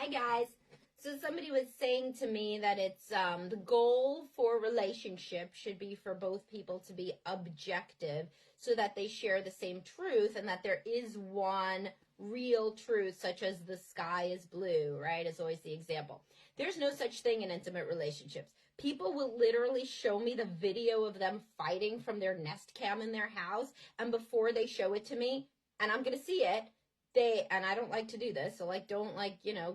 Hi guys. So somebody was saying to me that it's the goal for relationship should be for both people to be objective so that they share the same truth and that there is one real truth, such as the sky is blue, right? Is always the example. There's no such thing in intimate relationships. People will literally show me the video of them fighting from their Nest Cam in their house, and before they show it to me, and I'm going to see it, and I don't like to do this, so like don't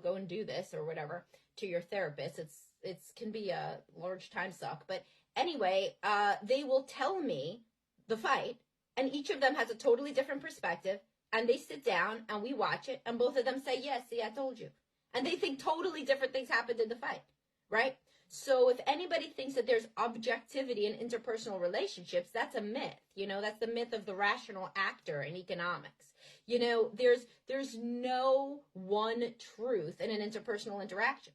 go and do this or whatever to your therapist. It's can be a large time suck. But anyway, they will tell me the fight, and each of them has a totally different perspective, and they sit down and we watch it, and both of them say, yes, see, I told you. And they think totally different things happened in the fight, right? So if anybody thinks that there's objectivity in interpersonal relationships, that's a myth. That's the myth of the rational actor in economics. There's no one truth in an interpersonal interaction.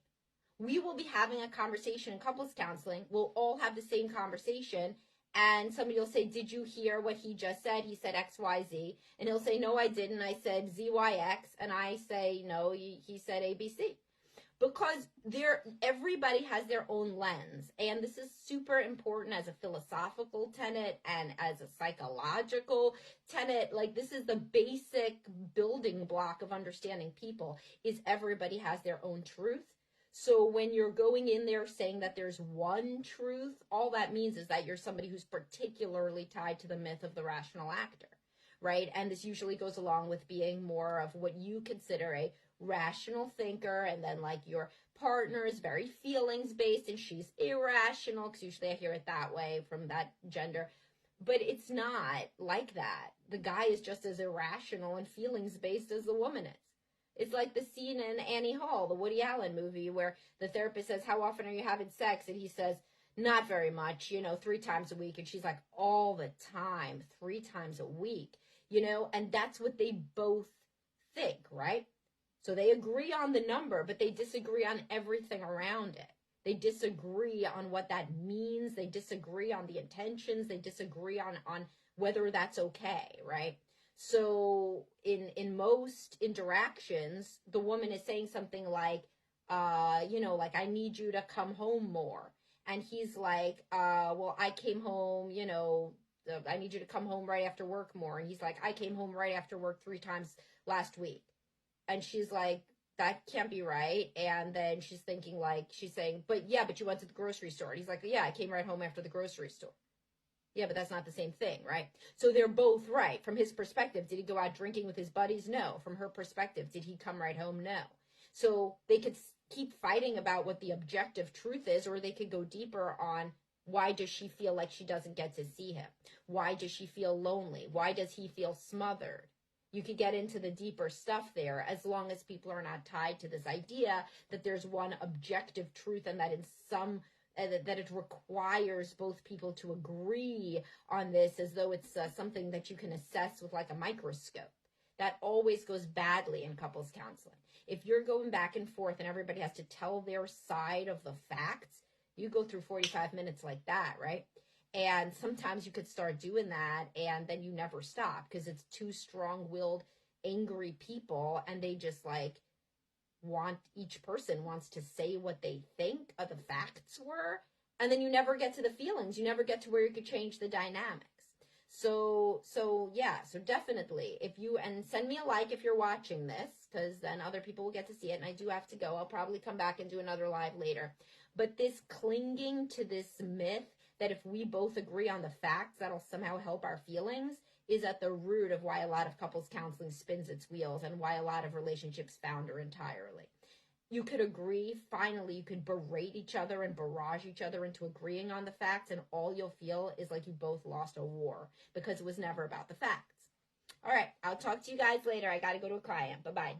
We will be having a conversation in couples counseling. We'll all have the same conversation. And somebody will say, did you hear what he just said? He said X, Y, Z. And he'll say, no, I didn't. I said Z, Y, X. And I say, no, he said A, B, C. Because everybody has their own lens. And this is super important as a philosophical tenet and as a psychological tenet. Like, this is the basic building block of understanding people, is everybody has their own truth. So when you're going in there saying that there's one truth, all that means is that you're somebody who's particularly tied to the myth of the rational actor, right? And this usually goes along with being more of what you consider a rational thinker, and then like your partner is very feelings based and she's irrational, because usually I hear it that way from that gender. But it's not like that. The guy is just as irrational and feelings based as the woman is. It's like the scene in Annie Hall, the Woody Allen movie, where the therapist says, how often are you having sex? And he says, not very much, 3 times a week. And she's like, all the time, 3 times a week, and that's what they both think, right? So they agree on the number, but they disagree on everything around it. They disagree on what that means. They disagree on the intentions. They disagree on whether that's okay, right? So in most interactions, the woman is saying something like, like, I need you to come home more. And he's like, well, I came home, I need you to come home right after work more. And he's like, I came home right after work 3 times last week. And she's like, that can't be right. And then she's thinking like, she's saying, but you went to the grocery store. And he's like, yeah, I came right home after the grocery store. Yeah, but that's not the same thing, right? So they're both right. From his perspective, did he go out drinking with his buddies? No. From her perspective, did he come right home? No. So they could keep fighting about what the objective truth is, or they could go deeper on, why does she feel like she doesn't get to see him? Why does she feel lonely? Why does he feel smothered? You could get into the deeper stuff there, as long as people are not tied to this idea that there's one objective truth, and that that it requires both people to agree on this, as though it's something that you can assess with like a microscope. That always goes badly in couples counseling. If you're going back and forth and everybody has to tell their side of the facts, you go through 45 minutes like that, right? And sometimes you could start doing that and then you never stop, because it's 2 strong-willed, angry people, and they just like each person wants to say what they think the facts were, and then you never get to the feelings. You never get to where you could change the dynamics. So definitely, and send me a like if you're watching this, because then other people will get to see it. And I do have to go. I'll probably come back and do another live later. But this clinging to this myth that if we both agree on the facts, that'll somehow help our feelings, is at the root of why a lot of couples counseling spins its wheels, and why a lot of relationships founder entirely. You could agree, finally, you could berate each other and barrage each other into agreeing on the facts, and all you'll feel is like you both lost a war, because it was never about the facts. All right, I'll talk to you guys later. I got to go to a client. Bye-bye.